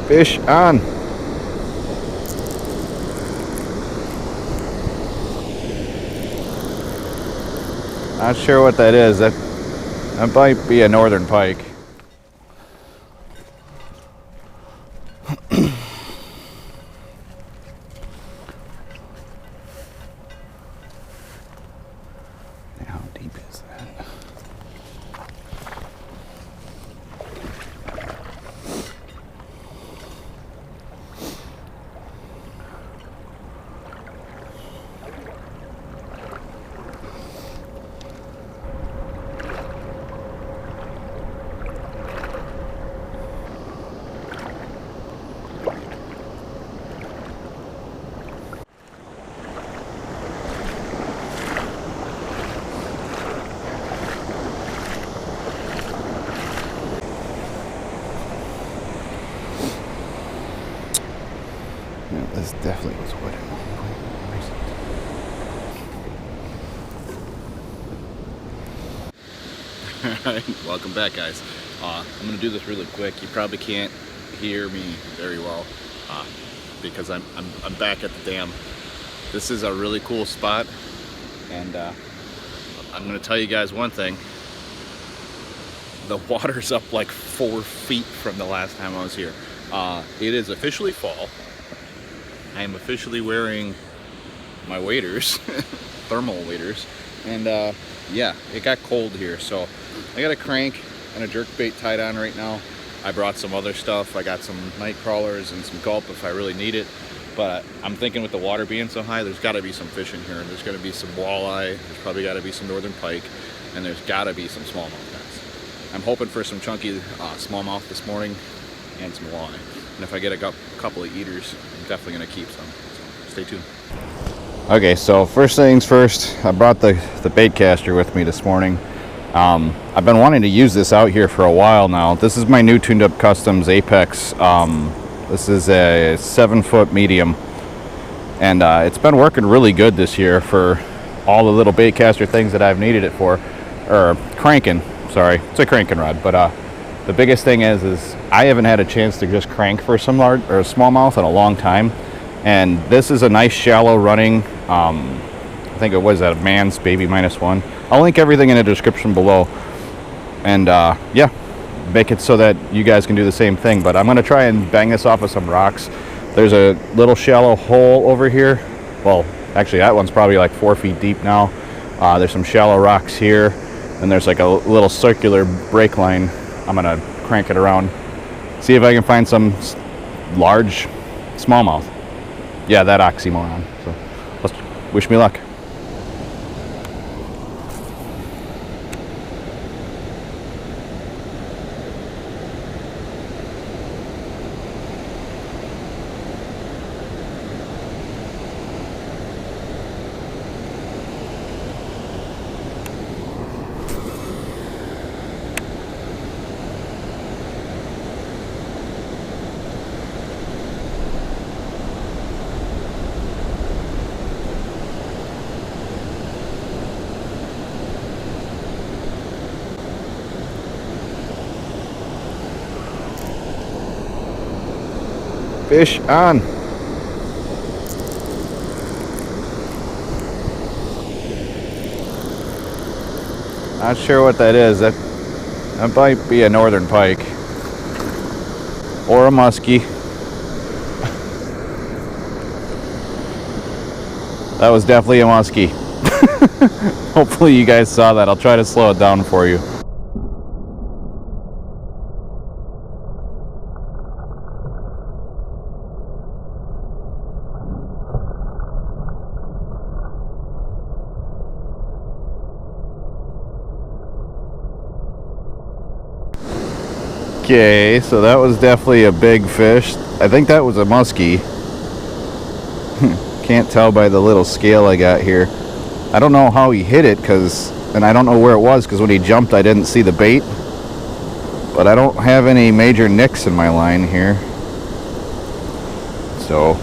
Fish on. Not sure what that is. That might be a northern pike. How deep is that? Yeah, this definitely was wooden. Alright, welcome back, guys. I'm gonna do this really quick. You probably can't hear me very well because I'm back at the dam. This is a really cool spot, and I'm gonna tell you guys one thing. The water's up like 4 feet from the last time I was here. It is officially fall. I am officially wearing my waders, thermal waders, and yeah, it got cold here, so I got a crank and a jerkbait tied on right now. I brought some other stuff. I got some night crawlers and some gulp if I really need it, but I'm thinking with the water being so high, there's got to be some fish in here. There's going to be some walleye, there's probably got to be some northern pike, and there's got to be some smallmouth guys. I'm hoping for some chunky smallmouth this morning and some walleye. And if I get a couple of eaters, I'm definitely going to keep some. So stay tuned. Okay, so first things first, I brought the bait caster with me this morning. I've been wanting to use this out here for a while now. This is my new tuned up Customs Apex. This is a 7-foot medium, and it's been working really good this year for all the little bait caster things that I've needed it for, or cranking. Sorry, it's a cranking rod, but the biggest thing is I haven't had a chance to just crank for some large or smallmouth in a long time, and this is a nice shallow running. I think it was at Man's Baby -1. I'll link everything in the description below, and yeah, make it so that you guys can do the same thing. But I'm gonna try and bang this off of some rocks. There's a little shallow hole over here. Well, actually that one's probably like 4 feet deep now. There's some shallow rocks here, and there's like a little circular brake line. I'm gonna crank it around, see if I can find some large smallmouth. Yeah, that oxymoron. So wish me luck. Fish on. Not sure what that is. That might be a northern pike or a muskie. That was definitely a muskie. Hopefully you guys saw that. I'll try to slow it down for you. Okay, so that was definitely a big fish. I think that was a muskie. Can't tell by the little scale I got here. I don't know how he hit it, and I don't know where it was, because when he jumped I didn't see the bait. But I don't have any major nicks in my line here. So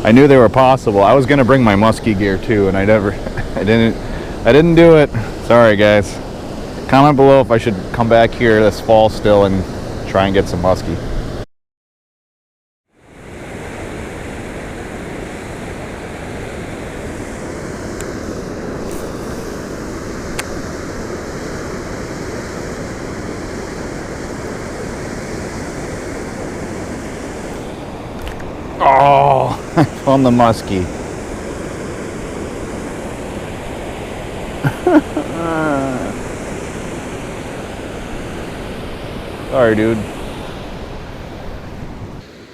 I knew they were possible. I was gonna bring my muskie gear too, and I didn't do it. Sorry guys. Comment below if I should come back here this fall still and try and get some muskie. Oh, I found the muskie. Sorry, dude.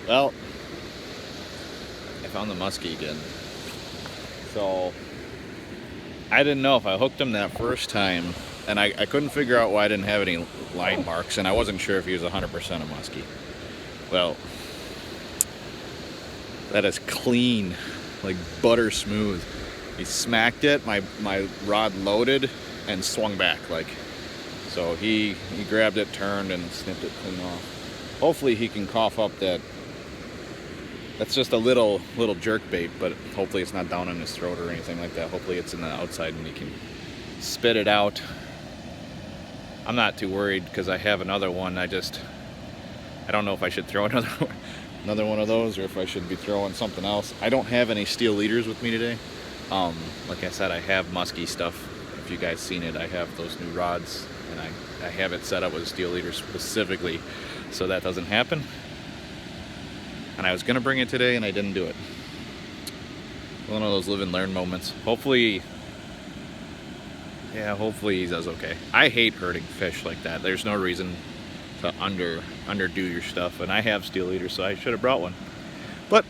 Well, I found the muskie again. So, I didn't know if I hooked him that first time, and I couldn't figure out why I didn't have any line marks, and I wasn't sure if he was 100% a muskie. Well, that is clean, like butter smooth. He smacked it, my rod loaded, and swung back like. So he grabbed it, turned, and snipped it clean off. Hopefully he can cough up that. That's just a little jerk bait, but hopefully it's not down in his throat or anything like that. Hopefully it's in the outside and he can spit it out. I'm not too worried because I have another one. I don't know if I should throw another one of those or if I should be throwing something else. I don't have any steel leaders with me today. Like I said, I have musky stuff. If you guys seen it, I have those new rods, and I have it set up with a steel leader specifically so that doesn't happen. And I was gonna bring it today and I didn't do it. One of those live and learn moments. Hopefully he does okay. I hate hurting fish like that. There's no reason to underdo your stuff, and I have steel leaders, so I should have brought one. But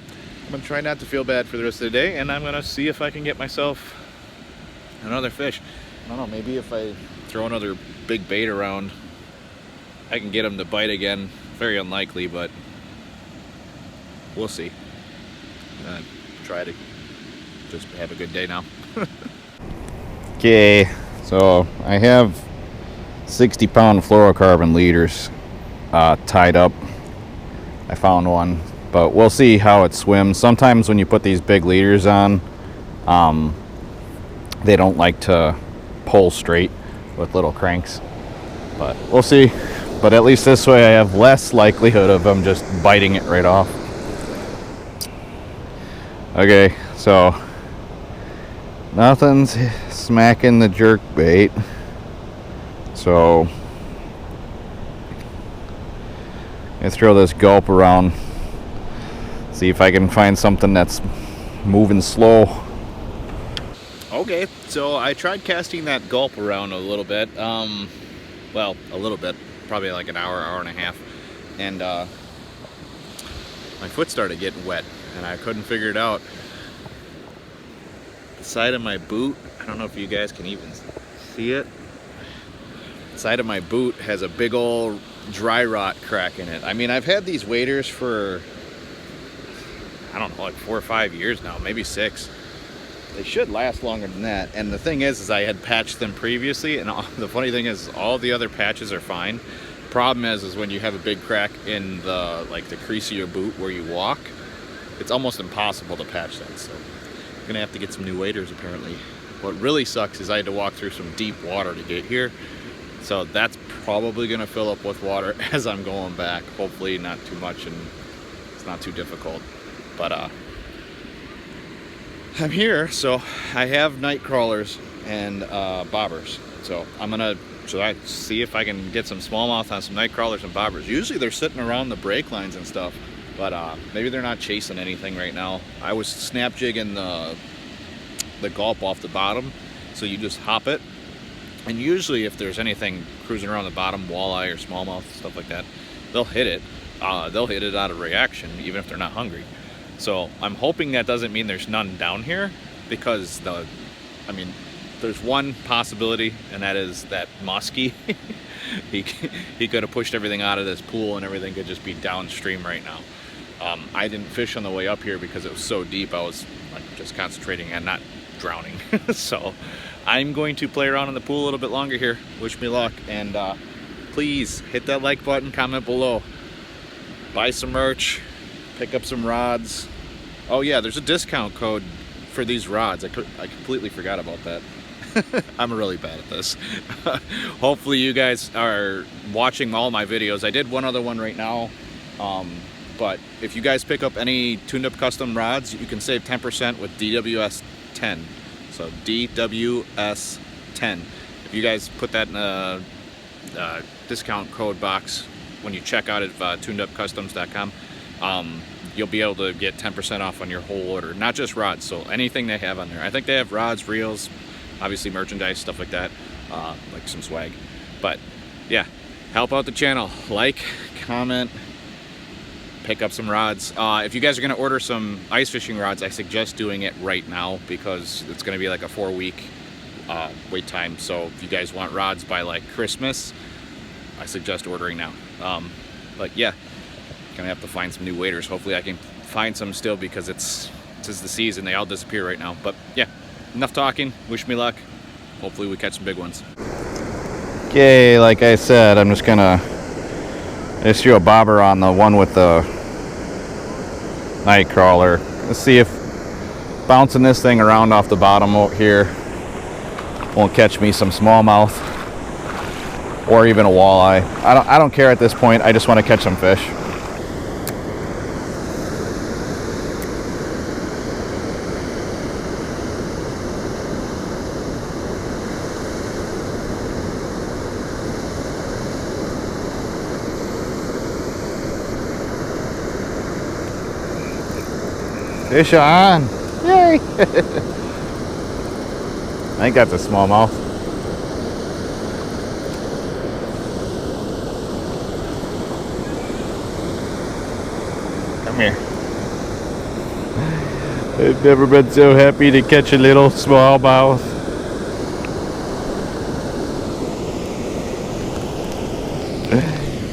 I'm gonna try not to feel bad for the rest of the day, and I'm gonna see if I can get myself another fish. I don't know, maybe if I throw another big bait around, I can get him to bite again. Very unlikely, but we'll see. Try to just have a good day now. Okay, so I have 60-pound fluorocarbon leaders tied up. I found one, but we'll see how it swims. Sometimes when you put these big leaders on, they don't like to pull straight with little cranks, but we'll see. But at least this way I have less likelihood of them just biting it right off. Okay, so nothing's smacking the jerk bait, so let's throw this gulp around, see if I can find something that's moving slow. Okay, so I tried casting that gulp around a little bit, well, a little bit, probably like an hour and a half, and my foot started getting wet and I couldn't figure it out. The side of my boot, I don't know if you guys can even see it, the side of my boot has a big old dry rot crack in it. I mean, I've had these waders for, I don't know, like 4 or 5 years now, maybe 6. They should last longer than that. And the thing is I had patched them previously, and the funny thing is all the other patches are fine. Problem is when you have a big crack in the crease of your boot where you walk, it's almost impossible to patch that. So I'm gonna have to get some new waders apparently. What really sucks is I had to walk through some deep water to get here. So that's probably gonna fill up with water as I'm going back. Hopefully not too much and it's not too difficult. But I'm here, so I have night crawlers and bobbers. So I'm gonna see if I can get some smallmouth on some night crawlers and bobbers. Usually they're sitting around the brake lines and stuff, but maybe they're not chasing anything right now. I was snap jigging the gulp off the bottom, so you just hop it, and usually if there's anything cruising around the bottom, walleye or smallmouth, stuff like that, they'll hit it. They'll hit it out of reaction, even if they're not hungry. So I'm hoping that doesn't mean there's none down here, because there's one possibility, and that is that muskie, he could have pushed everything out of this pool and everything could just be downstream right now. I didn't fish on the way up here because it was so deep. I was just concentrating on not drowning. So I'm going to play around in the pool a little bit longer here. Wish me luck, and please hit that like button, comment below, buy some merch, pick up some rods. Oh yeah, there's a discount code for these rods. I completely forgot about that. I'm really bad at this. Hopefully you guys are watching all my videos. I did one other one right now. But if you guys pick up any tuned up custom rods, you can save 10% with DWS 10. So DWS 10. If you guys put that in a discount code box when you check out at tunedupcustoms.com, you'll be able to get 10% off on your whole order. Not just rods, so anything they have on there. I think they have rods, reels, obviously merchandise, stuff like that, like some swag. But yeah, help out the channel. Like, comment, pick up some rods. If you guys are going to order some ice fishing rods, I suggest doing it right now because it's going to be like a 4-week wait time. So if you guys want rods by like Christmas, I suggest ordering now. But yeah, gonna have to find some new waders. Hopefully I can find some still because it's the season. They all disappear right now. But yeah, enough talking. Wish me luck. Hopefully we catch some big ones. Okay, like I said, I'm just gonna issue a bobber on the one with the night crawler. Let's see if bouncing this thing around off the bottom out here won't catch me some smallmouth or even a walleye. I don't care at this point. I just want to catch some fish. Fish on! Yay! I think that's a smallmouth. Come here. I've never been so happy to catch a little smallmouth.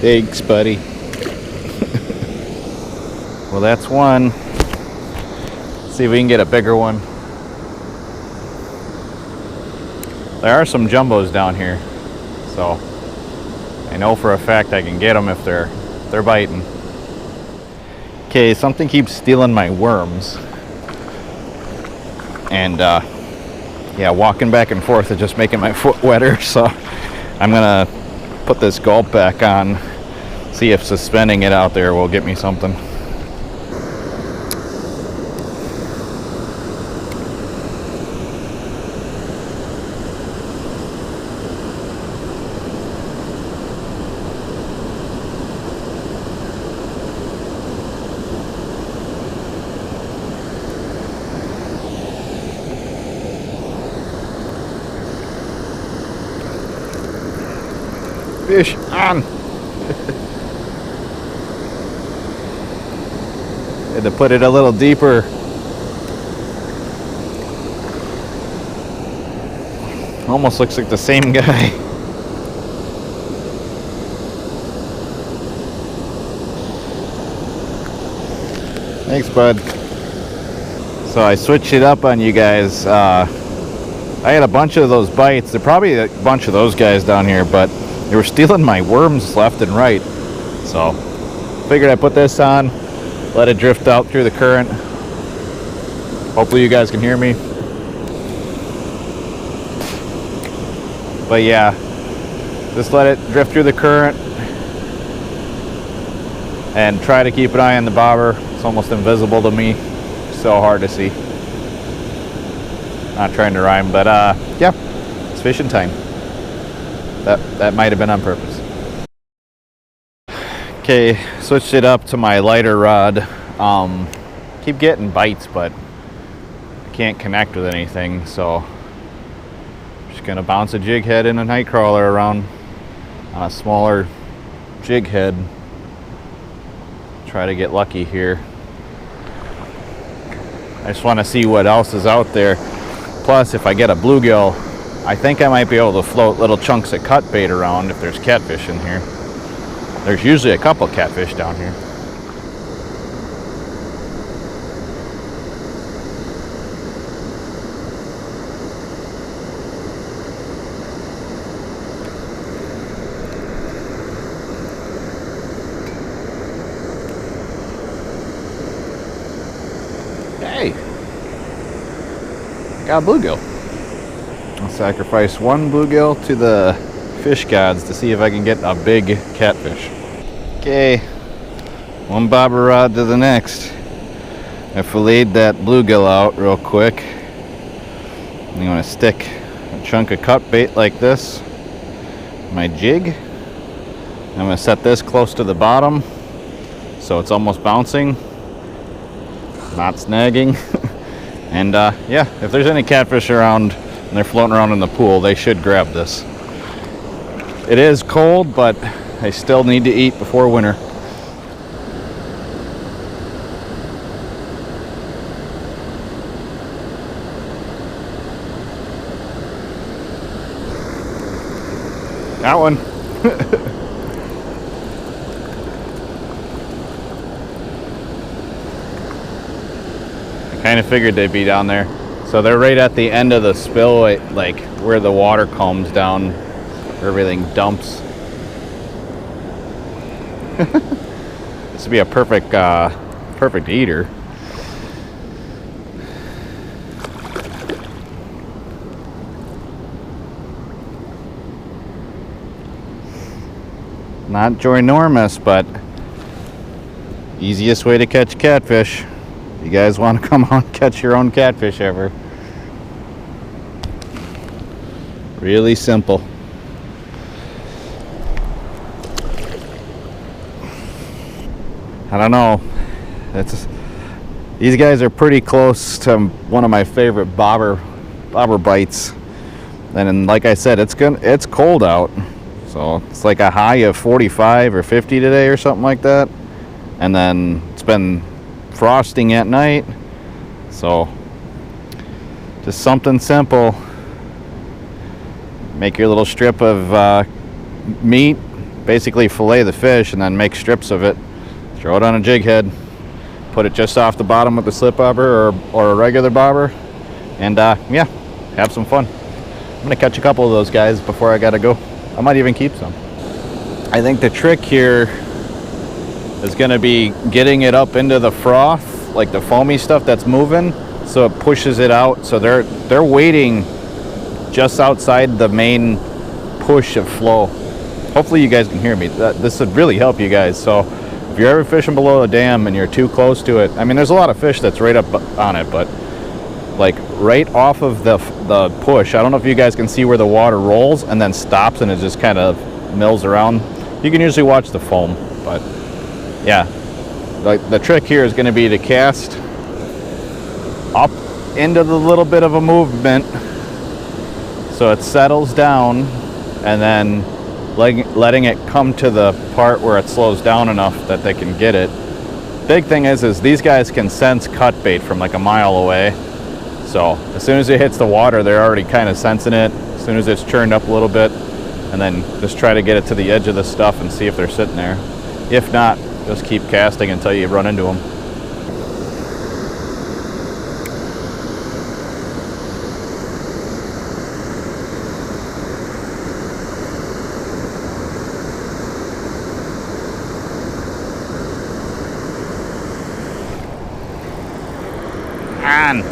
Thanks, buddy. Well, that's one. See if we can get a bigger one. There are some jumbos down here, so I know for a fact I can get them if they're biting. Okay, something keeps stealing my worms, and yeah, walking back and forth is just making my foot wetter. So I'm gonna put this gulp back on, see if suspending it out there will get me something. Fish on! Had to put it a little deeper. Almost looks like the same guy. Thanks, bud. So I switched it up on you guys. I had a bunch of those bites. There are probably a bunch of those guys down here, but they were stealing my worms left and right. So figured I'd put this on, let it drift out through the current. Hopefully you guys can hear me. But yeah, just let it drift through the current and try to keep an eye on the bobber. It's almost invisible to me. So hard to see. Not trying to rhyme, but yeah, it's fishing time. That might have been on purpose. Okay, switched it up to my lighter rod. Keep getting bites, but I can't connect with anything, so I'm just gonna bounce a jig head and a night crawler around on a smaller jig head. Try to get lucky here. I just want to see what else is out there. Plus, if I get a bluegill, I think I might be able to float little chunks of cut bait around if there's catfish in here. There's usually a couple catfish down here. Hey, got a bluegill. Sacrifice one bluegill to the fish gods to see if I can get a big catfish. Okay, one bobber rod to the next. I filleted that bluegill out real quick. I'm going to stick a chunk of cut bait like this, my jig. I'm going to set this close to the bottom so it's almost bouncing, not snagging. And yeah, if there's any catfish around and they're floating around in the pool, they should grab this. It is cold, but I still need to eat before winter. Got one. I kind of figured they'd be down there. So they're right at the end of the spillway, like where the water comes down, where everything dumps. This would be a perfect eater. Not ginormous, but easiest way to catch catfish. You guys want to come on and catch your own catfish ever? Really simple. I don't know. These guys are pretty close to one of my favorite bobber bites. And like I said, it's cold out. So it's like a high of 45 or 50 today or something like that. And then it's been frosting at night. So just something simple. Make your little strip of meat, basically fillet the fish, and then make strips of it. Throw it on a jig head. Put it just off the bottom with a slip bobber or a regular bobber. And yeah, have some fun. I'm gonna catch a couple of those guys before I gotta go. I might even keep some. I think the trick here is going to be getting it up into the froth, like the foamy stuff that's moving, so it pushes it out. So they're waiting just outside the main push of flow. Hopefully you guys can hear me. This would really help you guys. So if you're ever fishing below a dam and you're too close to it, I mean, there's a lot of fish that's right up on it, but like right off of the push. I don't know if you guys can see where the water rolls and then stops and it just kind of mills around. You can usually watch the foam, but yeah, the trick here is going to be to cast up into the little bit of a movement so it settles down, and then letting it come to the part where it slows down enough that they can get it. Big thing is these guys can sense cut bait from like a mile away. So as soon as it hits the water, they're already kind of sensing it. As soon as it's churned up a little bit, and then just try to get it to the edge of the stuff and see if they're sitting there. If not, just keep casting until you run into them. On.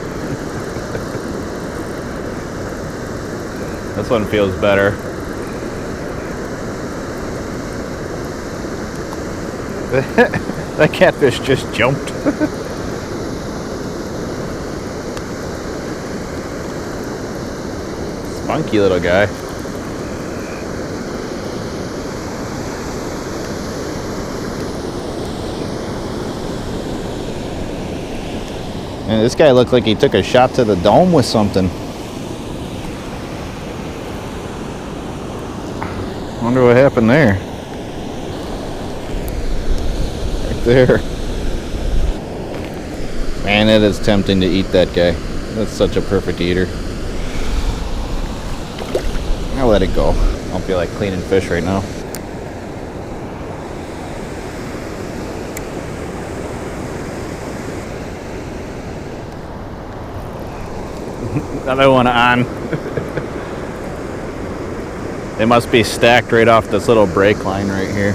This one feels better. That catfish just jumped. Spunky little guy. And this guy looked like he took a shot to the dome with something. Wonder what happened there. Right there. Man, it is tempting to eat that guy. That's such a perfect eater. I'll let it go. I don't feel like cleaning fish right now. Another one on. They must be stacked right off this little brake line right here.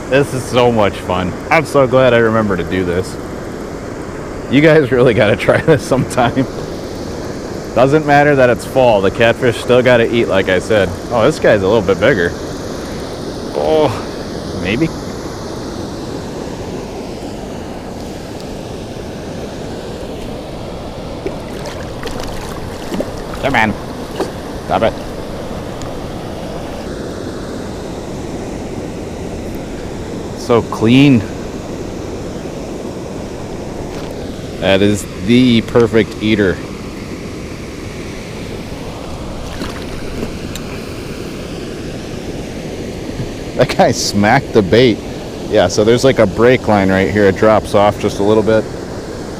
This is so much fun. I'm so glad I remember to do this. You guys really got to try this sometime. Doesn't matter that it's fall, the catfish still gotta eat, like I said. Oh, this guy's a little bit bigger. Oh, maybe. Come on. Stop it. So clean. That is the perfect eater. That guy smacked the bait. Yeah, so there's like a brake line right here. It drops off just a little bit.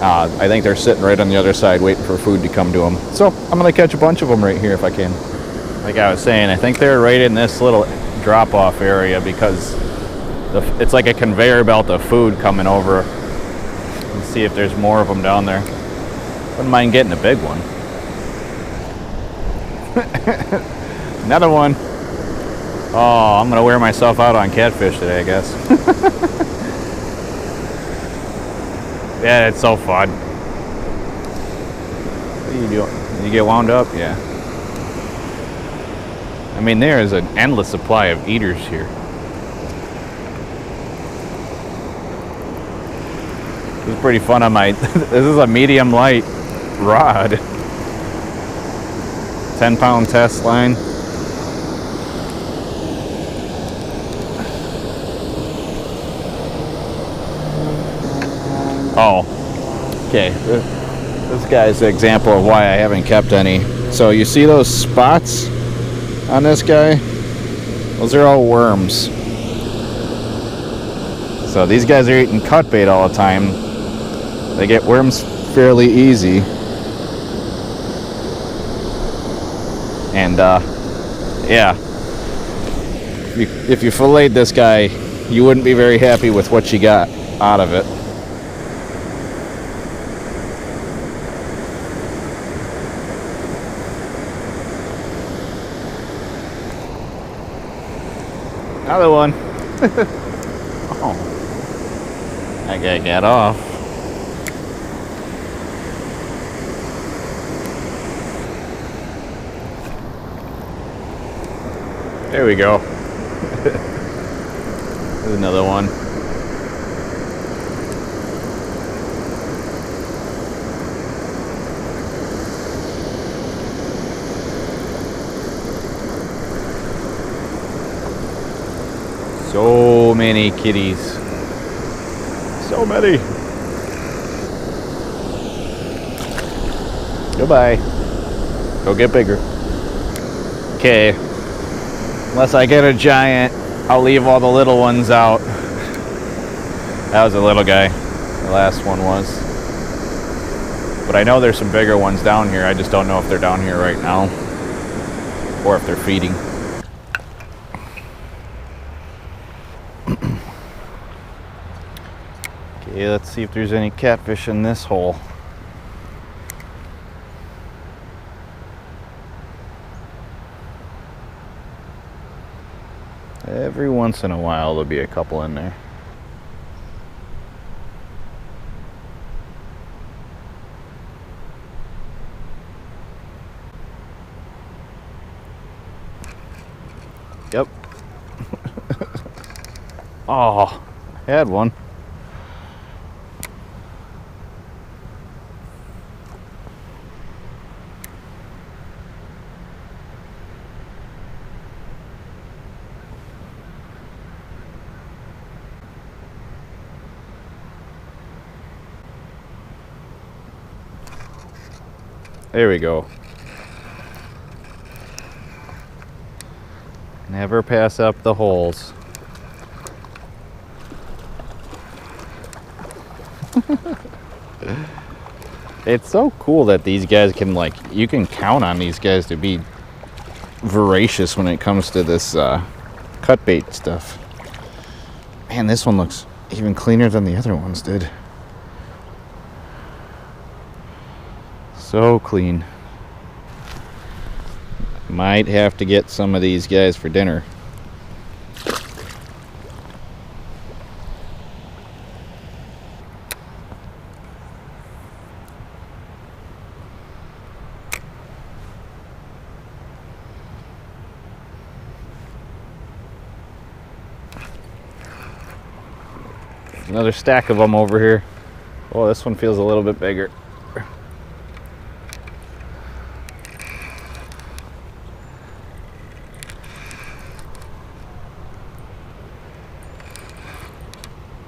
I think they're sitting right on the other side waiting for food to come to them. So I'm going to catch a bunch of them right here if I can. Like I was saying, I think they're right in this little drop-off area because it's like a conveyor belt of food coming over. Let's see if there's more of them down there. Wouldn't mind getting a big one. Another one. Oh, I'm going to wear myself out on catfish today, I guess. Yeah, it's so fun. What are you doing? You get wound up? Yeah. I mean, there is an endless supply of eaters here. This is pretty fun on my... This is a medium light rod. 10-pound test line. Oh, okay. This guy's the example of why I haven't kept any. So you see those spots on this guy? Those are all worms. So these guys are eating cut bait all the time. They get worms fairly easy. And yeah, if you filleted this guy, you wouldn't be very happy with what you got out of it. Another one. Oh, that guy got off. There we go. There's another one. So many kitties. So many. Goodbye. Go get bigger. Okay. Unless I get a giant, I'll leave all the little ones out. That was a little guy. The last one was. But I know there's some bigger ones down here. I just don't know if they're down here right now. Or if they're feeding. Okay, let's see if there's any catfish in this hole. Every once in a while there'll be a couple in there. Yep. Oh, I had one. There we go. Never pass up the holes. It's so cool that these guys can, like, you can count on these guys to be voracious when it comes to this cut bait stuff. Man, this one looks even cleaner than the other ones did. So clean. Might have to get some of these guys for dinner. Another stack of them over here. Oh, this one feels a little bit bigger.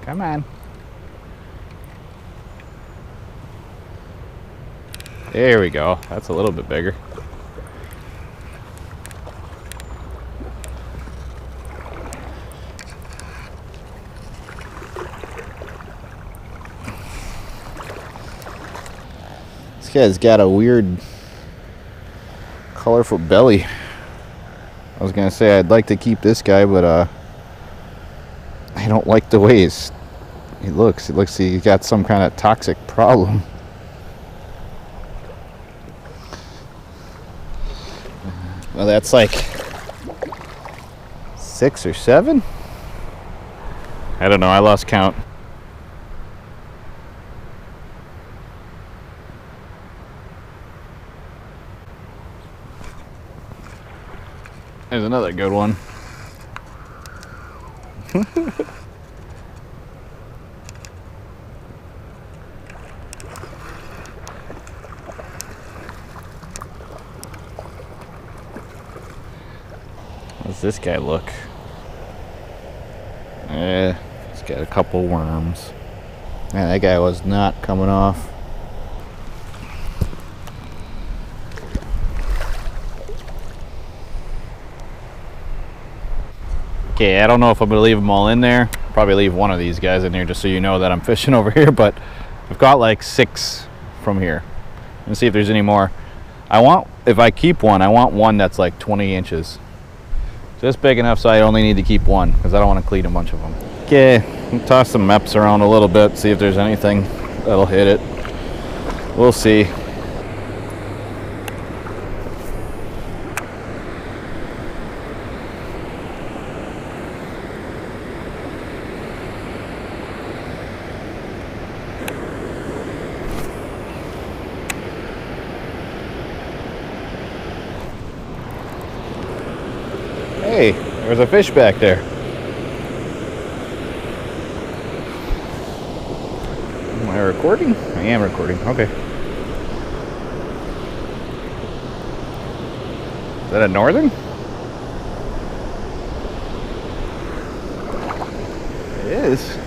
Come on. There we go. That's a little bit bigger. This guy's got a weird, colorful belly. I was gonna say I'd like to keep this guy, but I don't like the way he looks. It looks like he's got some kind of toxic problem. Well, that's like 6 or 7. I don't know. I lost count. There's another good one. How's this guy look? He's got a couple worms. Man, that guy was not coming off. Okay, I don't know if I'm gonna leave them all in there. Probably leave one of these guys in here just so you know that I'm fishing over here, but I've got like 6 from here. Let's see if there's any more. If I keep one, I want one that's like 20 inches. Just big enough so I only need to keep one because I don't want to clean a bunch of them. Okay, I'll toss some MEPS around a little bit, see if there's anything that'll hit it. We'll see. Hey, there's a fish back there. Am I recording? I am recording. Okay. Is that a northern? It is.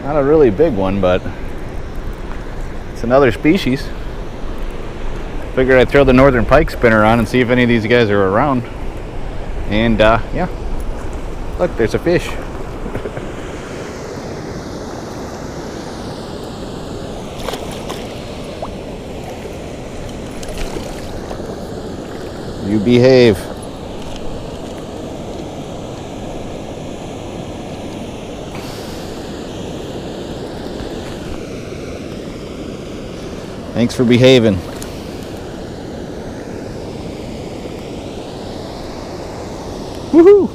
Not a really big one, but it's another species. Figured I'd throw the northern pike spinner on and see if any of these guys are around. And yeah, look, there's a fish. You behave. Thanks for behaving. Woohoo!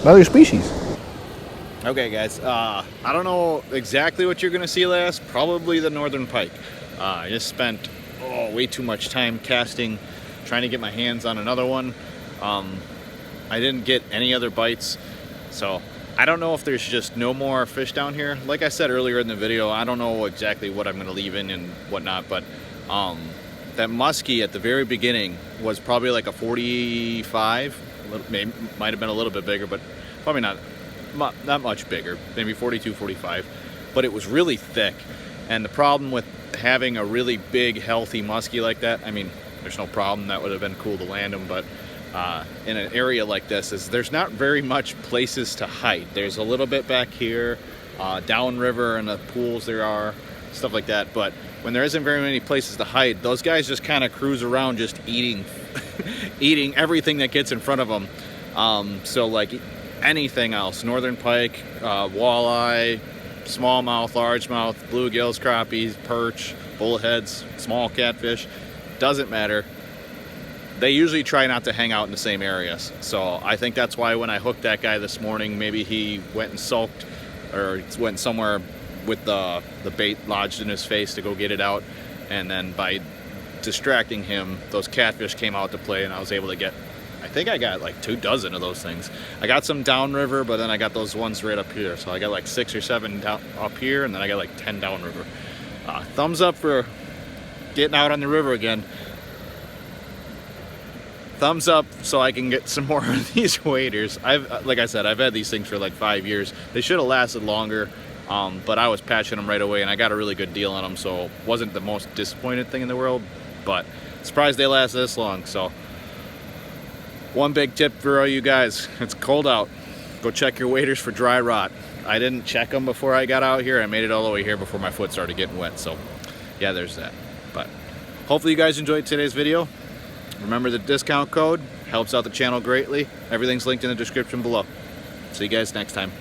Another species. Okay, guys. I don't know exactly what you're gonna see last. Probably the northern pike. I just spent way too much time casting, trying to get my hands on another one. I didn't get any other bites, so I don't know if there's just no more fish down here. Like I said earlier in the video, I don't know exactly what I'm gonna leave in and whatnot, but that muskie at the very beginning was probably like a 45. Maybe might have been a little bit bigger, but probably not much bigger, maybe 42, 45, but it was really thick. And the problem with having a really big, healthy muskie like that, I mean, there's no problem, that would have been cool to land them, but in an area like this, there's not very much places to hide. There's a little bit back here, downriver and the pools there are, stuff like that, but when there isn't very many places to hide, those guys just kind of cruise around just eating eating everything that gets in front of them. So like anything else, northern pike, walleye, smallmouth, largemouth, bluegills, crappies, perch, bullheads, small catfish, doesn't matter. They usually try not to hang out in the same areas. So I think that's why when I hooked that guy this morning, maybe he went and sulked or went somewhere with the bait lodged in his face to go get it out, and then by distracting him, those catfish came out to play, and I was able to get, I think I got like 24 of those things. I got some downriver, but then I got those ones right up here. So I got like 6 or 7 down up here, and then I got like 10 downriver. Thumbs up for getting out on the river again. Thumbs up so I can get some more of these waders. Like I said, I've had these things for like 5 years. They should have lasted longer, but I was patching them right away, and I got a really good deal on them, so it wasn't the most disappointed thing in the world, but surprised they lasted this long. So one big tip for all you guys: it's cold out. Go check your waders for dry rot. I didn't check them before I got out here. I made it all the way here before my foot started getting wet. So yeah, there's that. But hopefully you guys enjoyed today's video. Remember, the discount code helps out the channel greatly. Everything's linked in the description below. See you guys next time.